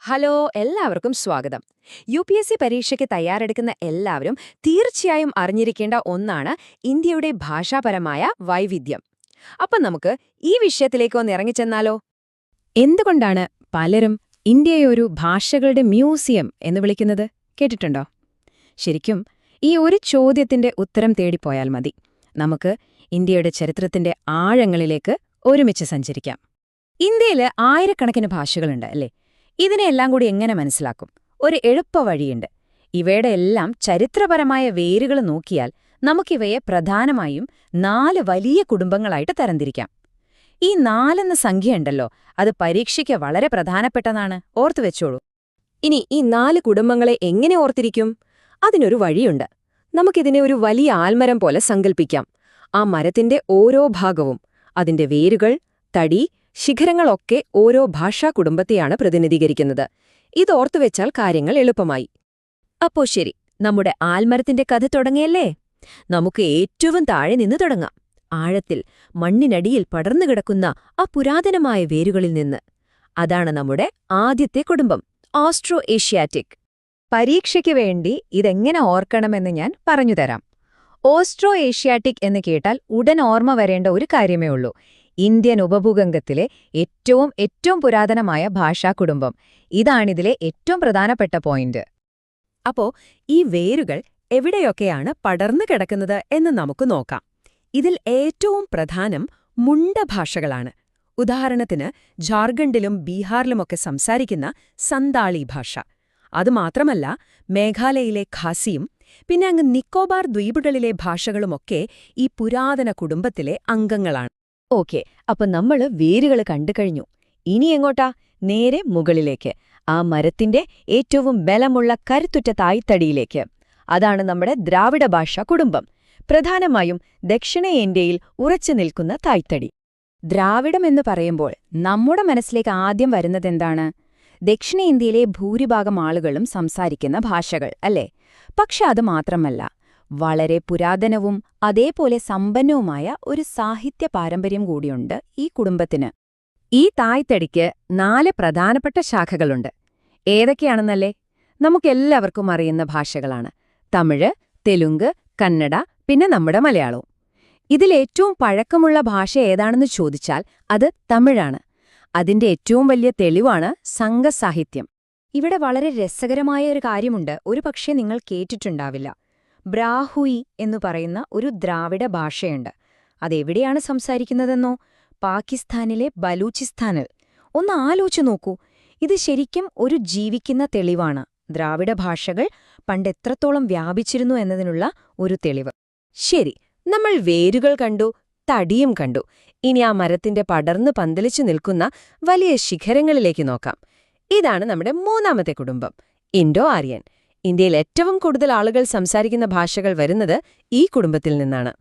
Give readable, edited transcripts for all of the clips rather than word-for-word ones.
Hello, എല്ലാവർക്കും സ്വാഗതം. യു.പി.എസ്.സി പരീക്ഷയ്ക്ക് തയ്യാറെടുക്കുന്ന എല്ലാവരും തീർച്ചയായും അറിഞ്ഞിരിക്കേണ്ട ഒന്നാണ് ഇന്ത്യയുടെ ഭാഷാപരമായ വൈവിധ്യം. അപ്പം നമുക്ക് ഈ വിഷയത്തിലേക്ക് ഒന്ന് ഇറങ്ങിച്ചെന്നാലോ? എന്തുകൊണ്ടാണ് പലരും ഇന്ത്യയെ ഒരു ഭാഷകളുടെ മ്യൂസിയം എന്ന് വിളിക്കുന്നത്? കേട്ടിട്ടുണ്ടോ? ശരിക്കും ഈ ഒരു ചോദ്യത്തിന്റെ ഉത്തരം തേടിപ്പോയാൽ മതി. നമുക്ക് ഇന്ത്യയുടെ ചരിത്രത്തിന്റെ ആഴങ്ങളിലേക്ക് ഒരുമിച്ച് സഞ്ചരിക്കാം. ഇന്ത്യയിൽ ആയിരക്കണക്കിന് ഭാഷകളുണ്ട്, അല്ലേ? ഇതിനെയെല്ലാം കൂടി എങ്ങനെ മനസ്സിലാക്കും? ഒരു എളുപ്പ വഴിയുണ്ട്. ഇവയുടെ എല്ലാം ചരിത്രപരമായ വേരുകൾ നോക്കിയാൽ നമുക്കിവയെ പ്രധാനമായും 4 വലിയ കുടുംബങ്ങളായിട്ട് തരംതിരിക്കാം. ഈ 4 എന്ന സംഖ്യയുണ്ടല്ലോ, അത് പരീക്ഷയ്ക്ക് വളരെ പ്രധാനപ്പെട്ടതാണ്, ഓർത്തുവെച്ചോളൂ. ഇനി ഈ 4 കുടുംബങ്ങളെ എങ്ങനെ ഓർത്തിരിക്കും? അതിനൊരു വഴിയുണ്ട്. നമുക്കിതിനെ ഒരു വലിയ ആൽമരം പോലെ സങ്കൽപ്പിക്കാം. ആ മരത്തിന്റെ ഓരോ ഭാഗവും, അതിന്റെ വേരുകൾ, തടി, ശിഖരങ്ങളൊക്കെ ഓരോ ഭാഷാ കുടുംബത്തെയാണ് പ്രതിനിധീകരിക്കുന്നത്. ഇതോർത്തുവെച്ചാൽ കാര്യങ്ങൾ എളുപ്പമായി. അപ്പോ ശരി, നമ്മുടെ ആൽമരത്തിന്റെ കഥ തുടങ്ങിയല്ലേ? നമുക്ക് ഏറ്റവും താഴെ നിന്ന് തുടങ്ങാം. ആഴത്തിൽ മണ്ണിനടിയിൽ പടർന്നുകിടക്കുന്ന ആ പുരാതനമായ വേരുകളിൽ നിന്ന്. അതാണ് നമ്മുടെ ആദ്യത്തെ കുടുംബം, ഓസ്ട്രോ ഏഷ്യാറ്റിക്. പരീക്ഷയ്ക്ക് വേണ്ടി ഇതെങ്ങനെ ഓർക്കണമെന്ന് ഞാൻ പറഞ്ഞുതരാം. ഓസ്ട്രോ ഏഷ്യാറ്റിക് എന്ന് കേട്ടാൽ ഉടൻ ഓർമ്മ വരേണ്ട ഒരു കാര്യമേ ഉള്ളൂ: ഇന്ത്യൻ ഉപഭൂഖണ്ഡത്തിലെ ഏറ്റവും പുരാതനമായ ഭാഷാ കുടുംബം. ഇതാണിതിലെ ഏറ്റവും പ്രധാനപ്പെട്ട പോയിന്റ്. അപ്പോ ഈ വേരുകൾ എവിടെയൊക്കെയാണ് പടർന്നു കിടക്കുന്നത് എന്ന് നമുക്ക് നോക്കാം. ഇതിൽ ഏറ്റവും പ്രധാനം മുണ്ട ഭാഷകളാണ്. ഉദാഹരണത്തിന് ജാർഖണ്ഡിലും ബീഹാറിലുമൊക്കെ സംസാരിക്കുന്ന സന്താളി ഭാഷ. അതുമാത്രമല്ല, മേഘാലയയിലെ ഖാസിയും പിന്നെ അങ്ങ് നിക്കോബാർ ദ്വീപുകളിലെ ഭാഷകളുമൊക്കെ ഈ പുരാതന കുടുംബത്തിലെ അംഗങ്ങളാണ്. ഓക്കെ, അപ്പൊ നമ്മള് വേരുകൾ കണ്ടുകഴിഞ്ഞു. ഇനി എങ്ങോട്ടാ? നേരെ മുകളിലേക്ക്, ആ മരത്തിന്റെ ഏറ്റവും ബലമുള്ള കരുത്തുറ്റ തായ്തടിയിലേക്ക്. അതാണ് നമ്മുടെ ദ്രാവിഡ ഭാഷാ കുടുംബം. പ്രധാനമായും ദക്ഷിണേന്ത്യയിൽ ഉറച്ചു നിൽക്കുന്ന തായ്തടി. ദ്രാവിഡം എന്ന് പറയുമ്പോൾ നമ്മുടെ മനസ്സിലേക്ക് ആദ്യം വരുന്നതെന്താണ്? ദക്ഷിണേന്ത്യയിലെ ഭൂരിഭാഗം ആളുകളും സംസാരിക്കുന്ന ഭാഷകൾ, അല്ലേ? പക്ഷെ അത് മാത്രമല്ല, വളരെ പുരാതനവും അതേപോലെ സമ്പന്നവുമായ ഒരു സാഹിത്യ പാരമ്പര്യം കൂടിയുണ്ട് ഈ കുടുംബത്തിന്. ഈ തായ്തടിക്ക് 4 പ്രധാനപ്പെട്ട ശാഖകളുണ്ട്. ഏതൊക്കെയാണെന്നല്ലേ? നമുക്കെല്ലാവർക്കും അറിയുന്ന ഭാഷകളാണ്: തമിഴ്, തെലുങ്ക്, കന്നഡ, പിന്നെ നമ്മുടെ മലയാളവും. ഇതിലേറ്റവും പഴക്കമുള്ള ഭാഷ ഏതാണെന്ന് ചോദിച്ചാൽ അത് തമിഴാണ്. അതിന്റെ ഏറ്റവും വലിയ തെളിവാണ് സംഘസാഹിത്യം. ഇവിടെ വളരെ രസകരമായ ഒരു കാര്യമുണ്ട്, ഒരുപക്ഷെ നിങ്ങൾ കേട്ടിട്ടുണ്ടാവില്ല. ബ്രാഹുയി എന്നു പറയുന്ന ഒരു ദ്രാവിഡ ഭാഷയുണ്ട്. അതെവിടെയാണ് സംസാരിക്കുന്നതെന്നോ? പാകിസ്ഥാനിലെ ബലൂചിസ്ഥാനിൽ. ഒന്ന് ആലോചിച്ചു നോക്കൂ. ഇത് ശരിക്കും ഒരു ജീവിക്കുന്ന തെളിവാണ്. ദ്രാവിഡ ഭാഷകൾ പണ്ടെത്രത്തോളം വ്യാപിച്ചിരുന്നു എന്നതിനുള്ള ഒരു തെളിവ്. ശരി, നമ്മൾ വേരുകൾ കണ്ടു, തടിയും കണ്ടു. ഇനി ആ മരത്തിന്റെ പടർന്നു പന്തലിച്ചു നിൽക്കുന്ന വലിയ ശിഖരങ്ങളിലേക്ക് നോക്കാം. ഇതാണ് നമ്മുടെ മൂന്നാമത്തെ കുടുംബം, ഇൻഡോ ആര്യൻ. ഇന്ത്യയിൽ ഏറ്റവും കൂടുതൽ ആളുകൾ സംസാരിക്കുന്ന ഭാഷകൾ വരുന്നത് ഈ കുടുംബത്തിൽ നിന്നാണ്.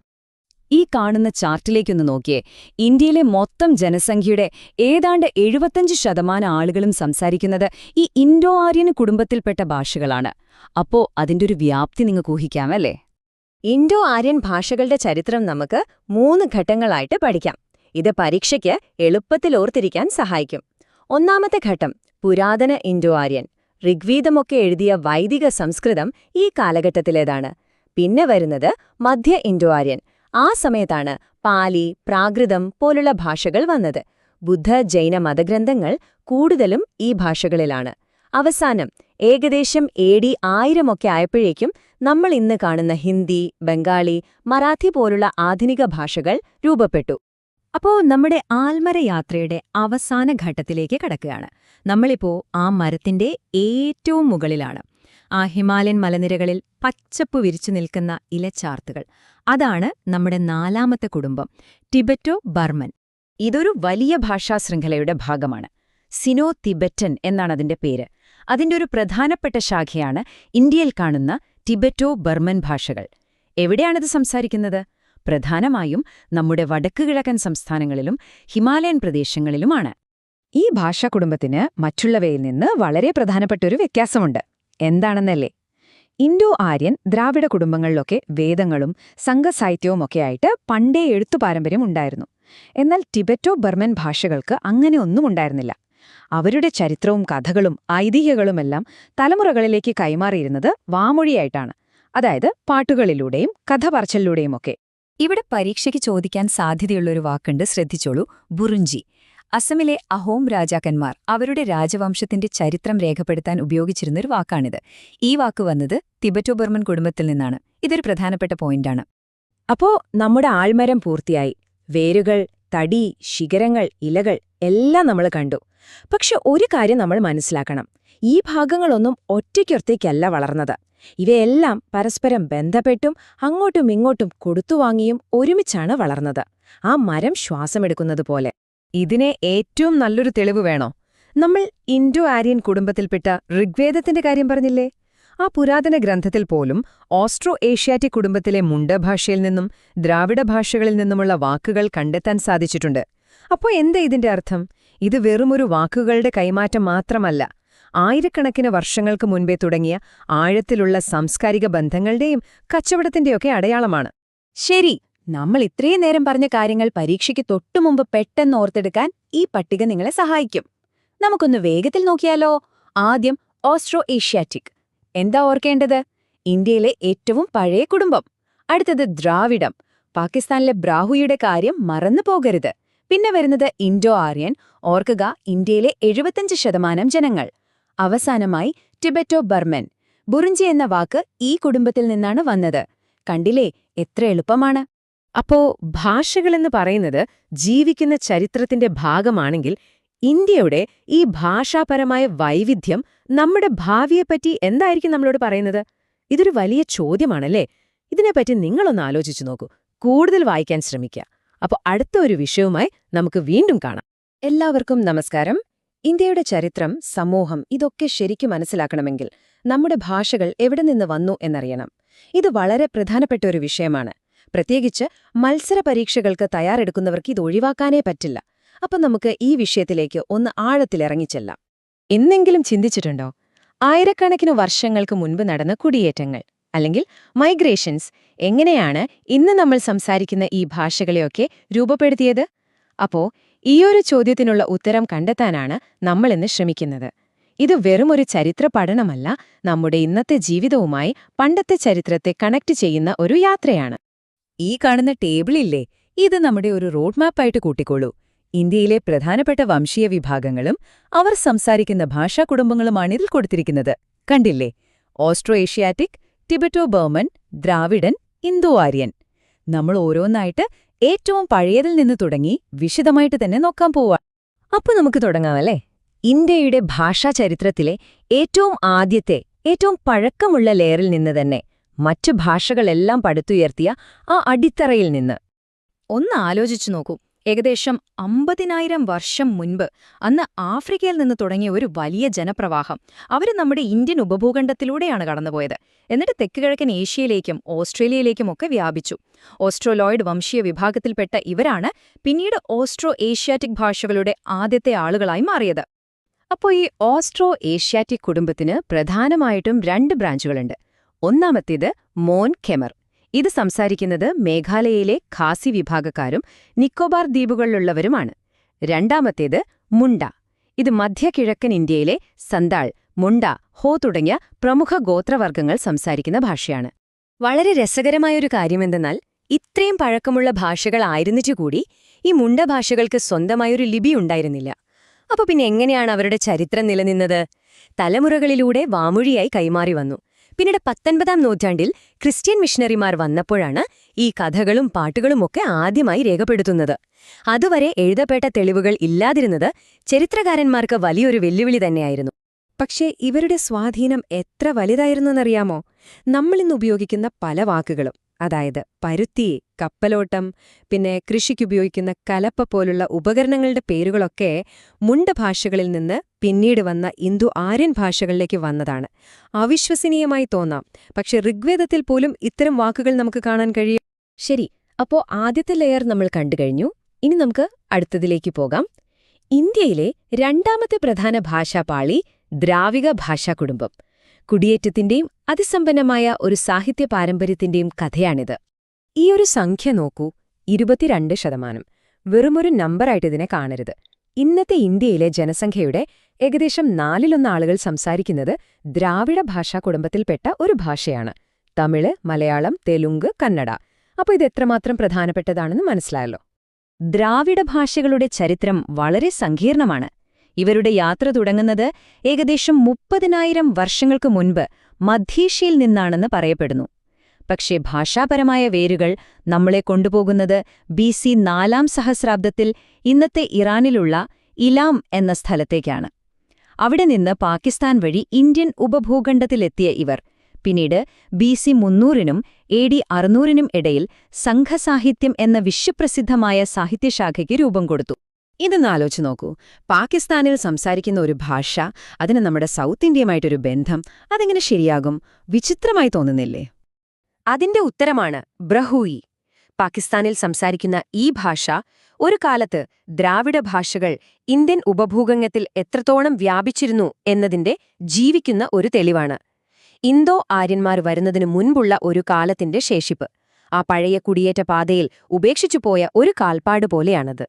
ഈ കാണുന്ന ചാർട്ടിലേക്കൊന്ന് നോക്കിയേ. ഇന്ത്യയിലെ മൊത്തം ജനസംഖ്യയുടെ ഏതാണ്ട് 75% ആളുകളും സംസാരിക്കുന്നത് ഈ ഇൻഡോ ആര്യൻ കുടുംബത്തിൽപ്പെട്ട ഭാഷകളാണ്. അപ്പോ അതിന്റെ ഒരു വ്യാപ്തി നിങ്ങൾക്ക് ഊഹിക്കാമല്ലേ? ഇൻഡോ ആര്യൻ ഭാഷകളുടെ ചരിത്രം നമുക്ക് 3 ഘട്ടങ്ങളായിട്ട് പഠിക്കാം. ഇത് പരീക്ഷയ്ക്ക് എളുപ്പത്തിൽ ഓർത്തിരിക്കാൻ സഹായിക്കും. ഒന്നാമത്തെ ഘട്ടം പുരാതന ഇൻഡോ ആര്യൻ. ഋഗ്വേദമൊക്കെ എഴുതിയ വൈദിക സംസ്കൃതം ഈ കാലഘട്ടത്തിലേതാണ്. പിന്നെ വരുന്നത് മധ്യ ഇൻഡോ ആര്യൻ. ആ സമയത്താണ് പാലി, പ്രാകൃതം പോലുള്ള ഭാഷകൾ വന്നത്. ബുദ്ധ, ജൈന മതഗ്രന്ഥങ്ങൾ കൂടുതലും ഈ ഭാഷകളിലാണ്. അവസാനം ഏകദേശം AD 1000 ഒക്കെ ആയപ്പോഴേക്കും നമ്മൾ ഇന്ന് കാണുന്ന ഹിന്ദി, ബംഗാളി, മറാഠി പോലുള്ള ആധുനിക ഭാഷകൾ രൂപപ്പെട്ടു. അപ്പോ നമ്മുടെ ആൽമര യാത്രയുടെ അവസാന ഘട്ടത്തിലേക്ക് കടക്കുകയാണ്. നമ്മളിപ്പോ ആ മരത്തിന്റെ ഏറ്റവും മുകളിലാണ്. ആ ഹിമാലയൻ മലനിരകളിൽ പച്ചപ്പ് വിരിച്ചു നിൽക്കുന്ന ഇലച്ചാർത്തുകൾ. അതാണ് നമ്മുടെ 4ാമത്തെ കുടുംബം, ടിബറ്റോ ബർമൻ. ഇതൊരു വലിയ ഭാഷാ ശൃംഖലയുടെ ഭാഗമാണ്. സിനോ തിബറ്റൻ എന്നാണ് അതിന്റെ പേര്. അതിന്റെ ഒരു പ്രധാനപ്പെട്ട ശാഖയാണ് ഇന്ത്യയിൽ കാണുന്ന ടിബറ്റോ ബർമൻ ഭാഷകൾ. എവിടെയാണിത് സംസാരിക്കുന്നത്? പ്രധാനമായും നമ്മുടെ വടക്കുകിഴക്കൻ സംസ്ഥാനങ്ങളിലും ഹിമാലയൻ പ്രദേശങ്ങളിലുമാണ്. ഈ ഭാഷാ കുടുംബത്തിന് മറ്റുള്ളവയിൽ നിന്ന് വളരെ പ്രധാനപ്പെട്ടൊരു വ്യത്യാസമുണ്ട്. എന്താണെന്നല്ലേ? ഇൻഡോ ആര്യൻ ദ്രാവിഡ കുടുംബങ്ങളിലൊക്കെ വേദങ്ങളും സംഘസാഹിത്യവുമൊക്കെയായിട്ട് പണ്ടേ എഴുത്തു പാരമ്പര്യം ഉണ്ടായിരുന്നു. എന്നാൽ ടിബറ്റോ ബർമൻ ഭാഷകൾക്ക് അങ്ങനെ ഒന്നും ഉണ്ടായിരുന്നില്ല. അവരുടെ ചരിത്രവും കഥകളും ഐതിഹ്യങ്ങളുമെല്ലാം തലമുറകളിലേക്ക് കൈമാറിയിരുന്നത് വാമൊഴിയായിട്ടാണ്, അതായത് പാട്ടുകളിലൂടെയും കഥ പറച്ചിലൂടെയുമൊക്കെ. ഇവിടെ പരീക്ഷയ്ക്ക് ചോദിക്കാൻ സാധ്യതയുള്ളൊരു വാക്കുണ്ട്, ശ്രദ്ധിച്ചോളൂ: ബുറുഞ്ചി. അസമിലെ അഹോം രാജാക്കന്മാർ അവരുടെ രാജവംശത്തിന്റെ ചരിത്രം രേഖപ്പെടുത്താൻ ഉപയോഗിച്ചിരുന്നൊരു വാക്കാണിത്. ഈ വാക്ക് വന്നത് തിബറ്റോ ബർമൻ കുടുംബത്തിൽ നിന്നാണ്. ഇതൊരു പ്രധാനപ്പെട്ട പോയിന്റാണ്. അപ്പോ നമ്മുടെ ആൾമരം പൂർത്തിയായി. വേരുകൾ, തടി, ശിഖരങ്ങൾ, ഇലകൾ എല്ലാം നമ്മൾ കണ്ടു. പക്ഷെ ഒരു കാര്യം നമ്മൾ മനസ്സിലാക്കണം: ഈ ഭാഗങ്ങളൊന്നും ഒറ്റയ്ക്കൊറ്റയ്ക്കല്ല വളർന്നത്. ഇവയെല്ലാം പരസ്പരം ബന്ധപ്പെട്ടും അങ്ങോട്ടും ഇങ്ങോട്ടും കൊടുത്തുവാങ്ങിയും ഒരുമിച്ചാണ് വളർന്നത്, ആ മരം ശ്വാസമെടുക്കുന്നത് പോലെ. ഇതിനെ ഏറ്റവും നല്ലൊരു തെളിവ് വേണോ? നമ്മൾ ഇൻഡോ ആര്യൻ കുടുംബത്തിൽപ്പെട്ട ഋഗ്വേദത്തിന്റെ കാര്യം പറഞ്ഞില്ലേ? ആ പുരാതന ഗ്രന്ഥത്തിൽ പോലും ഓസ്ട്രോ ഏഷ്യാറ്റിക് കുടുംബത്തിലെ മുണ്ട ഭാഷയിൽ നിന്നും ദ്രാവിഡ ഭാഷകളിൽ നിന്നുമുള്ള വാക്കുകൾ കണ്ടെത്താൻ സാധിച്ചിട്ടുണ്ട്. അപ്പോൾ എന്താ ഇതിന്റെ അർത്ഥം? ഇത് വെറുമൊരു വാക്കുകളുടെ കൈമാറ്റം മാത്രമല്ല, ആയിരക്കണക്കിന് വർഷങ്ങൾക്ക് മുൻപേ തുടങ്ങിയ ആഴത്തിലുള്ള സാംസ്കാരിക ബന്ധങ്ങളുടെയും കച്ചവടത്തിന്റെയൊക്കെ അടയാളമാണ്. ശരി, നമ്മൾ ഇത്രയും നേരം പറഞ്ഞ കാര്യങ്ങൾ പരീക്ഷയ്ക്ക് തൊട്ടുമുമ്പ് പെട്ടെന്ന് ഓർത്തെടുക്കാൻ ഈ പട്ടിക നിങ്ങളെ സഹായിക്കും. നമുക്കൊന്ന് വേഗത്തിൽ നോക്കിയാലോ? ആദ്യം ഓസ്ട്രോ ഏഷ്യാറ്റിക്. എന്താ ഓർക്കേണ്ടത്? ഇന്ത്യയിലെ ഏറ്റവും പഴയ കുടുംബം. അടുത്തത് ദ്രാവിഡം. പാകിസ്ഥാനിലെ ബ്രാഹുയുടെ കാര്യം മറന്നു പോകരുത്. പിന്നെ വരുന്നത് ഇൻഡോ ആര്യൻ. ഓർക്കുക, ഇന്ത്യയിലെ 75% ജനങ്ങൾ. അവസാനമായി ടിബറ്റോ ബർമൻ. ബുറുഞ്ചി എന്ന വാക്ക് ഈ കുടുംബത്തിൽ നിന്നാണ് വന്നത്. കണ്ടില്ലേ, എത്ര എളുപ്പമാണ്! അപ്പോ ഭാഷകളെന്ന് പറയുന്നത് ജീവിക്കുന്ന ചരിത്രത്തിന്റെ ഭാഗമാണെങ്കിൽ, ഇന്ത്യയുടെ ഈ ഭാഷാപരമായ വൈവിധ്യം നമ്മുടെ ഭാവിയെപ്പറ്റി എന്തായിരിക്കും നമ്മളോട് പറയുന്നത്? ഇതൊരു വലിയ ചോദ്യമാണല്ലേ? ഇതിനെപ്പറ്റി നിങ്ങളൊന്ന് ആലോചിച്ചു നോക്കൂ. കൂടുതൽ വായിക്കാൻ ശ്രമിക്കുക. അപ്പോൾ അടുത്ത ഒരു വിഷയവുമായി നമുക്ക് വീണ്ടും കാണാം. എല്ലാവർക്കും നമസ്കാരം. ഇന്ത്യയുടെ ചരിത്രം, സമൂഹം ഇതൊക്കെ ശരിക്കും മനസ്സിലാക്കണമെങ്കിൽ നമ്മുടെ ഭാഷകൾ എവിടെ നിന്ന് വന്നു എന്നറിയണം. ഇത് വളരെ പ്രധാനപ്പെട്ട ഒരു വിഷയമാണ്. പ്രത്യേകിച്ച് മത്സര പരീക്ഷകൾക്ക് തയ്യാറെടുക്കുന്നവർക്ക് ഇത് ഒഴിവാക്കാനേ പറ്റില്ല. അപ്പം നമുക്ക് ഈ വിഷയത്തിലേക്ക് ഒന്ന് ആഴത്തിലിറങ്ങിച്ചെല്ലാം. എന്നെങ്കിലും ചിന്തിച്ചിട്ടുണ്ടോ, ആയിരക്കണക്കിന് വർഷങ്ങൾക്ക് മുൻപ് നടന്ന കുടിയേറ്റങ്ങൾ അല്ലെങ്കിൽ മൈഗ്രേഷൻസ് എങ്ങനെയാണ് ഇന്ന് നമ്മൾ സംസാരിക്കുന്ന ഈ ഭാഷകളെയൊക്കെ രൂപപ്പെടുത്തിയത്? അപ്പോ ഈയൊരു ചോദ്യത്തിനുള്ള ഉത്തരം കണ്ടെത്താനാണ് നമ്മളിന്ന് ശ്രമിക്കുന്നത്. ഇത് വെറുമൊരു ചരിത്ര പഠനമല്ല, നമ്മുടെ ഇന്നത്തെ ജീവിതവുമായി പണ്ടത്തെ ചരിത്രത്തെ കണക്ട് ചെയ്യുന്ന ഒരു യാത്രയാണ്. ഈ കാണുന്ന ടേബിളില്ലേ, ഇത് നമ്മുടെ ഒരു റോഡ് മാപ്പായിട്ട് കൂട്ടിക്കോളൂ. ഇന്ത്യയിലെ പ്രധാനപ്പെട്ട വംശീയ വിഭാഗങ്ങളും അവർ സംസാരിക്കുന്ന ഭാഷാ കുടുംബങ്ങളുമാണ് ഇതിൽ കൊടുത്തിരിക്കുന്നത്. കണ്ടില്ലേ? Austro Asiatic, Tibeto Burman, Dravidian, Indo Aryan. നമ്മൾ ഓരോന്നായിട്ട് ഏറ്റവും പഴയതിൽ നിന്ന് തുടങ്ങി വിശദമായിട്ട് തന്നെ നോക്കാൻ പോവാ. അപ്പൊ നമുക്ക് തുടങ്ങാമല്ലേ? ഇന്ത്യയുടെ ഭാഷാ ചരിത്രത്തിലെ ഏറ്റവും ആദ്യത്തെ, ഏറ്റവും പഴക്കമുള്ള ലെയറിൽ നിന്ന് തന്നെ, മറ്റു ഭാഷകളെല്ലാം പടുത്തുയർത്തിയ ആ അടിത്തറയിൽ നിന്ന്. ഒന്ന് ആലോചിച്ചു നോക്കൂ. ഏകദേശം 50,000 വർഷം മുൻപ് അന്ന് ആഫ്രിക്കയിൽ നിന്ന് തുടങ്ങിയ ഒരു വലിയ ജനപ്രവാഹം അവർ നമ്മുടെ ഇന്ത്യൻ ഉപഭൂഖണ്ഡത്തിലൂടെയാണ് കടന്നുപോയത്. എന്നിട്ട് തെക്കുകിഴക്കൻ ഏഷ്യയിലേക്കും ഓസ്ട്രേലിയയിലേക്കുമൊക്കെ വ്യാപിച്ചു. ഓസ്ട്രോലോയിഡ് വംശീയ വിഭാഗത്തിൽപ്പെട്ട ഇവരാണ് പിന്നീട് ഓസ്ട്രോ ഏഷ്യാറ്റിക് ഭാഷകളുടെ ആദ്യത്തെ ആളുകളായി മാറിയത്. അപ്പോൾ ഈ ഓസ്ട്രോ ഏഷ്യാറ്റിക് കുടുംബത്തിന് പ്രധാനമായിട്ടും 2 ബ്രാഞ്ചുകളുണ്ട്. ഒന്നാമത്തേത് മോൻ ഖെമർ. ഇത് സംസാരിക്കുന്നത് മേഘാലയയിലെ ഖാസി വിഭാഗക്കാരും നിക്കോബാർ ദ്വീപുകളിലുള്ളവരുമാണ്. രണ്ടാമത്തേത് മുണ്ട. ഇത് മധ്യകിഴക്കൻ ഇന്ത്യയിലെ സന്താൾ, മുണ്ട, ഹോ തുടങ്ങിയ പ്രമുഖ ഗോത്രവർഗ്ഗങ്ങൾ സംസാരിക്കുന്ന ഭാഷയാണ്. വളരെ രസകരമായൊരു കാര്യമെന്തെന്നാൽ, ഇത്രയും പഴക്കമുള്ള ഭാഷകളായിരുന്നിട്ടുകൂടി ഈ മുണ്ട ഭാഷകൾക്ക് സ്വന്തമായൊരു ലിപി ഉണ്ടായിരുന്നില്ല. അപ്പൊ പിന്നെ എങ്ങനെയാണ് അവരുടെ ചരിത്രം നിലനിന്നത്? തലമുറകളിലൂടെ വാമൊഴിയായി കൈമാറി വന്നു. പിന്നീട് 19-ാം നൂറ്റാണ്ടിൽ ക്രിസ്ത്യൻ മിഷണറിമാർ വന്നപ്പോഴാണ് ഈ കഥകളും പാട്ടുകളുമൊക്കെ ആദ്യമായി രേഖപ്പെടുത്തുന്നത്. അതുവരെ എഴുതപ്പെട്ട തെളിവുകൾ ഇല്ലാതിരുന്നത് ചരിത്രകാരന്മാർക്ക് വലിയൊരു വെല്ലുവിളി തന്നെയായിരുന്നു. പക്ഷേ ഇവരുടെ സ്വാധീനം എത്ര വലുതായിരുന്നെന്നറിയാമോ? നമ്മളിന്ന് ഉപയോഗിക്കുന്ന പല വാക്കുകളും, അതായത് പരുത്തി, കപ്പലോട്ടം, പിന്നെ കൃഷിക്കുപയോഗിക്കുന്ന കലപ്പ പോലുള്ള ഉപകരണങ്ങളുടെ പേരുകളൊക്കെ മുണ്ട ഭാഷകളിൽ നിന്ന് പിന്നീട് വന്ന ഇന്തോ ആര്യൻ ഭാഷകളിലേക്ക് വന്നതാണ്. അവിശ്വസനീയമായി തോന്നാം, പക്ഷെ ഋഗ്വേദത്തിൽ പോലും ഇത്തരം വാക്കുകൾ നമുക്ക് കാണാൻ കഴിയും. ശരി, അപ്പോ ആദ്യത്തെ ലെയർ നമ്മൾ കണ്ടുകഴിഞ്ഞു. ഇനി നമുക്ക് അടുത്തതിലേക്ക് പോകാം. ഇന്ത്യയിലെ രണ്ടാമത്തെ പ്രധാന ഭാഷാപാളി ദ്രാവിഡ ഭാഷാ കുടുംബം. കുടിയേറ്റത്തിന്റെയും അതിസമ്പന്നമായ ഒരു സാഹിത്യ പാരമ്പര്യത്തിന്റെയും കഥയാണിത്. ഈയൊരു സംഖ്യ നോക്കൂ, 22%. വെറുമൊരു നമ്പറായിട്ട് ഇതിനെ കാണരുത്. ഇന്നത്തെ ഇന്ത്യയിലെ ജനസംഖ്യയുടെ ഏകദേശം 1/4 ആളുകൾ സംസാരിക്കുന്നത് ദ്രാവിഡ ഭാഷാ കുടുംബത്തിൽപ്പെട്ട ഒരു ഭാഷയാണ്. തമിഴ്, മലയാളം, തെലുങ്ക്, കന്നഡ. അപ്പോൾ ഇത് എത്രമാത്രം പ്രധാനപ്പെട്ടതാണെന്ന് മനസ്സിലായല്ലോ. ദ്രാവിഡ ഭാഷകളുടെ ചരിത്രം വളരെ സങ്കീർണമാണ്. ഇവരുടെ യാത്ര തുടങ്ങുന്നത് ഏകദേശം 30,000 വർഷങ്ങൾക്ക് മുൻപ് മധ്യേഷ്യയിൽ നിന്നാണെന്ന് പറയപ്പെടുന്നു. പക്ഷേ ഭാഷാപരമായ വേരുകൾ നമ്മളെ കൊണ്ടുപോകുന്നത് BC 4 സഹസ്രാബ്ദത്തിൽ ഇന്നത്തെ ഇറാനിലുള്ള ഇലാം എന്ന സ്ഥലത്തേക്കാണ്. അവിടെ നിന്ന് പാകിസ്ഥാൻ വഴി ഇന്ത്യൻ ഉപഭൂഖണ്ഡത്തിലെത്തിയ ഇവർ പിന്നീട് BC 300-നും AD 600-നും ഇടയിൽ സംഘസാഹിത്യം എന്ന വിശ്വപ്രസിദ്ധമായ സാഹിത്യശാഖയ്ക്ക് രൂപം കൊടുത്തു. ഇതൊന്ന് ആലോചിച്ച് നോക്കൂ. പാകിസ്ഥാനിൽ സംസാരിക്കുന്ന ഒരു ഭാഷ, അതിന് നമ്മുടെ സൗത്ത് ഇന്ത്യയുമായിട്ടൊരു ബന്ധം, അതെങ്ങനെ ശരിയാകും? വിചിത്രമായി തോന്നുന്നില്ലേ? അതിന്റെ ഉത്തരമാണ് ബ്രഹൂയി. പാകിസ്ഥാനിൽ സംസാരിക്കുന്ന ഈ ഭാഷ ഒരു കാലത്ത് ദ്രാവിഡ ഭാഷകൾ ഇന്ത്യൻ ഉപഭൂഖണ്ഡത്തിൽ എത്രത്തോളം വ്യാപിച്ചിരുന്നു എന്നതിന്റെ ജീവിക്കുന്ന ഒരു തെളിവാണ്. ഇന്തോ ആര്യന്മാർ വരുന്നതിനു മുൻപുള്ള ഒരു കാലത്തിന്റെ ശേഷിപ്പ്. ആ പഴയ കുടിയേറ്റ പാതയിൽ ഉപേക്ഷിച്ചുപോയ ഒരു കാൽപ്പാട് പോലെയാണത്.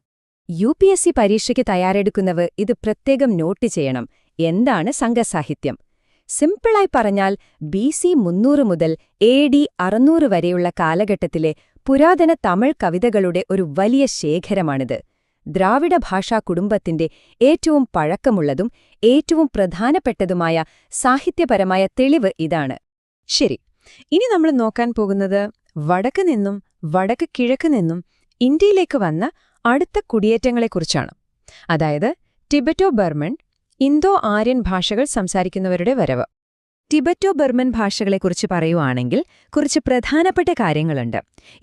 UPSC പരീക്ഷയ്ക്ക് തയ്യാറെടുക്കുന്നവർ ഇത് പ്രത്യേകം നോട്ട് ചെയ്യണം. എന്താണ് സംഘസാഹിത്യം? സിമ്പിളായി പറഞ്ഞാൽ BC 300 മുതൽ AD 600 വരെയുള്ള കാലഘട്ടത്തിലെ പുരാതന തമിഴ് കവിതകളുടെ ഒരു വലിയ ശേഖരമാണിത്. ദ്രാവിഡ ഭാഷാ കുടുംബത്തിന്റെ ഏറ്റവും പഴക്കമുള്ളതും ഏറ്റവും പ്രധാനപ്പെട്ടതുമായ സാഹിത്യപരമായ തെളിവ് ഇതാണ്. ശരി, ഇനി നമ്മൾ നോക്കാൻ പോകുന്നത് വടക്ക് നിന്നും വടക്ക് കിഴക്ക് നിന്നും ഇന്ത്യയിലേക്ക് വന്ന അടുത്ത കുടിയേറ്റങ്ങളെക്കുറിച്ചാണ്. അതായത് ടിബറ്റോ ബർമൻ, ഇന്തോ ആര്യൻ ഭാഷകൾ സംസാരിക്കുന്നവരുടെ വരവ്. ടിബറ്റോ ബർമൻ ഭാഷകളെക്കുറിച്ച് പറയുവാണെങ്കിൽ കുറച്ച് പ്രധാനപ്പെട്ട കാര്യങ്ങളുണ്ട്.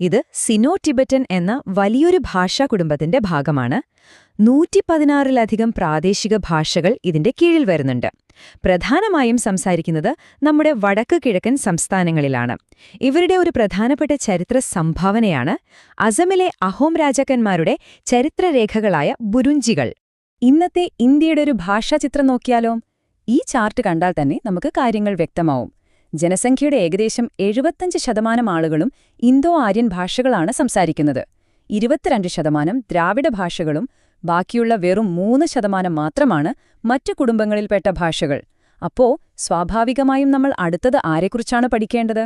ഇത് സിനോ ടിബറ്റൻ എന്ന വലിയൊരു ഭാഷാ കുടുംബത്തിന്റെ ഭാഗമാണ്. 116-ലധികം പ്രാദേശിക ഭാഷകൾ ഇതിന്റെ കീഴിൽ വരുന്നുണ്ട്. പ്രധാനമായും സംസാരിക്കുന്നത് നമ്മുടെ വടക്ക് കിഴക്കൻ സംസ്ഥാനങ്ങളിലാണ്. ഇവരുടെ ഒരു പ്രധാനപ്പെട്ട ചരിത്ര സംഭാവനയാണ് അസമിലെ അഹോം രാജാക്കന്മാരുടെ ചരിത്രരേഖകളായ ബുരുഞ്ചികൾ. ഇന്നത്തെ ഇന്ത്യയുടെ ഒരു ഭാഷാചിത്രം നോക്കിയാലോ? ഈ ചാർട്ട് കണ്ടാൽ തന്നെ നമുക്ക് കാര്യങ്ങൾ വ്യക്തമാവും. ജനസംഖ്യയുടെ ഏകദേശം 75% ആളുകളും ഇന്തോ ആര്യൻ ഭാഷകളാണ് സംസാരിക്കുന്നത്. 22% ദ്രാവിഡ ഭാഷകളും ബാക്കിയുള്ള വെറും 3% മാത്രമാണ് മറ്റു കുടുംബങ്ങളിൽപ്പെട്ട ഭാഷകൾ. അപ്പോ സ്വാഭാവികമായും നമ്മൾ അടുത്തത് ആരെക്കുറിച്ചാണ് പഠിക്കേണ്ടത്?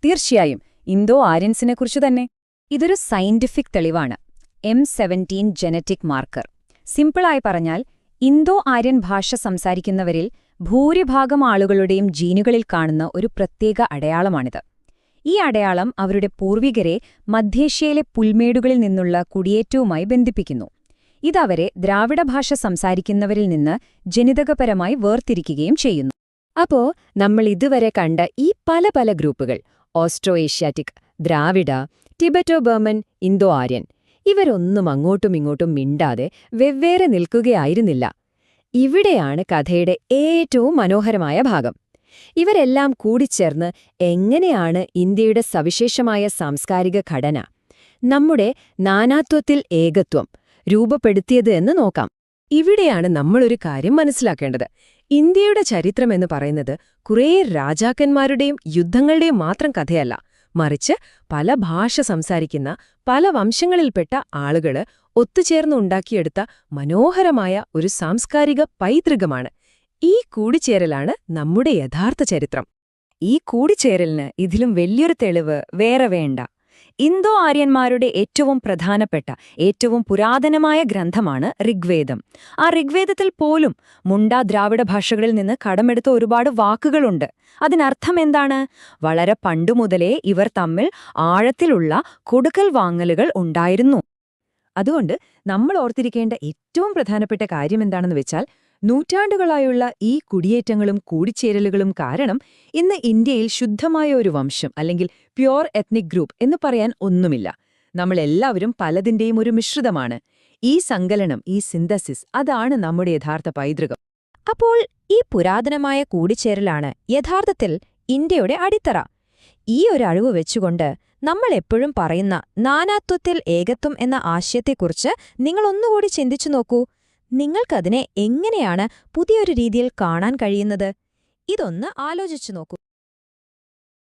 തീർച്ചയായും ഇന്തോ ആര്യൻസിനെക്കുറിച്ച് തന്നെ. ഇതൊരു സയന്റിഫിക് തെളിവാണ്. M17 genetic marker. സിമ്പിളായി പറഞ്ഞാൽ ഇന്തോ ആര്യൻ ഭാഷ സംസാരിക്കുന്നവരിൽ ഭൂരിഭാഗം ആളുകളുടെയും ജീനുകളിൽ കാണുന്ന ഒരു പ്രത്യേക അടയാളമാണിത്. ഈ അടയാളം അവരുടെ പൂർവികരെ മധ്യേഷ്യയിലെ പുൽമേടുകളിൽ നിന്നുള്ള കുടിയേറ്റവുമായി ബന്ധിപ്പിക്കുന്നു. ഇതവരെ ദ്രാവിഡ ഭാഷ സംസാരിക്കുന്നവരിൽ നിന്ന് ജനിതകപരമായി വേർതിരിക്കുകയും ചെയ്യുന്നു. അപ്പോ നമ്മൾ ഇതുവരെ കണ്ട ഈ പല പല ഗ്രൂപ്പുകൾ, ഓസ്ട്രോ ഏഷ്യാറ്റിക്, ദ്രാവിഡ, ടിബറ്റോ ബർമൻ, ഇന്തോ ആര്യൻ, ഇവരൊന്നും അങ്ങോട്ടും ഇങ്ങോട്ടും മിണ്ടാതെ വെവ്വേറെ നിൽക്കുകയായിരുന്നില്ല. ഇവിടെയാണ് കഥയുടെ ഏറ്റവും മനോഹരമായ ഭാഗം. ഇവരെല്ലാം കൂടിച്ചേർന്ന് എങ്ങനെയാണ് ഇന്ത്യയുടെ സവിശേഷമായ സാംസ്കാരിക ഘടന, നമ്മുടെ നാനാത്വത്തിൽ ഏകത്വം രൂപപ്പെടുത്തിയത് എന്ന് നോക്കാം. ഇവിടെയാണ് നമ്മളൊരു കാര്യം മനസ്സിലാക്കേണ്ടത്. ഇന്ത്യയുടെ ചരിത്രമെന്ന് പറയുന്നത് കുറേ രാജാക്കന്മാരുടെയും യുദ്ധങ്ങളുടെയും മാത്രം കഥയല്ല, മറിച്ച് പല ഭാഷ സംസാരിക്കുന്ന പല വംശങ്ങളിൽപ്പെട്ട ആളുകള് ഒത്തുചേർന്നുണ്ടാക്കിയെടുത്ത മനോഹരമായ ഒരു സാംസ്കാരിക പൈതൃകമാണ്. ഈ കൂടിച്ചേരലാണ് നമ്മുടെ യഥാർത്ഥ ചരിത്രം. ഈ കൂടിച്ചേരലിന് ഇതിലും വലിയൊരു തെളിവ് വേറെ വേണ്ട. ഇന്തോ ആര്യന്മാരുടെ ഏറ്റവും പ്രധാനപ്പെട്ട, ഏറ്റവും പുരാതനമായ ഗ്രന്ഥമാണ് ഋഗ്വേദം. ആ ഋഗ്വേദത്തിൽ പോലും മുണ്ട ദ്രാവിഡ ഭാഷകളിൽ നിന്ന് കടമെടുത്ത ഒരുപാട് വാക്കുകളുണ്ട്. അതിനർത്ഥം എന്താണ്? വളരെ പണ്ടുമുതലേ ഇവർ തമ്മിൽ ആഴത്തിലുള്ള കൊടുക്കൽ വാങ്ങലുകൾ ഉണ്ടായിരുന്നു. അതുകൊണ്ട് നമ്മൾ ഓർത്തിരിക്കേണ്ട ഏറ്റവും പ്രധാനപ്പെട്ട കാര്യം എന്താണെന്ന് വെച്ചാൽ, നൂറ്റാണ്ടുകളായുള്ള ഈ കുടിയേറ്റങ്ങളും കൂടിച്ചേരലുകളും കാരണം ഇന്ന് ഇന്ത്യയിൽ ശുദ്ധമായ ഒരു വംശം അല്ലെങ്കിൽ പ്യോർ എത്നിക് ഗ്രൂപ്പ് എന്ന് പറയാൻ ഒന്നുമില്ല. നമ്മളെല്ലാവരും പലതിന്റെയും ഒരു മിശ്രിതമാണ്. ഈ സങ്കലനം, ഈ സിന്തസിസ്, അതാണ് നമ്മുടെ യഥാർത്ഥ പൈതൃകം. അപ്പോൾ ഈ പുരാതനമായ കൂടിച്ചേരലാണ് യഥാർത്ഥത്തിൽ ഇന്ത്യയുടെ അടിത്തറ. ഈ ഒരു അറിവ് വെച്ചുകൊണ്ട് നമ്മൾ എപ്പോഴും പറയുന്ന നാനാത്വത്തിൽ ഏകത്വം എന്ന ആശയത്തെക്കുറിച്ച് നിങ്ങൾ ഒന്നുകൂടി ചിന്തിച്ചു നോക്കൂ. നിങ്ങൾക്കതിനെ എങ്ങനെയാണ് പുതിയൊരു രീതിയിൽ കാണാൻ കഴിയുന്നത്? ഇതൊന്ന് ആലോചിച്ചു നോക്കൂ.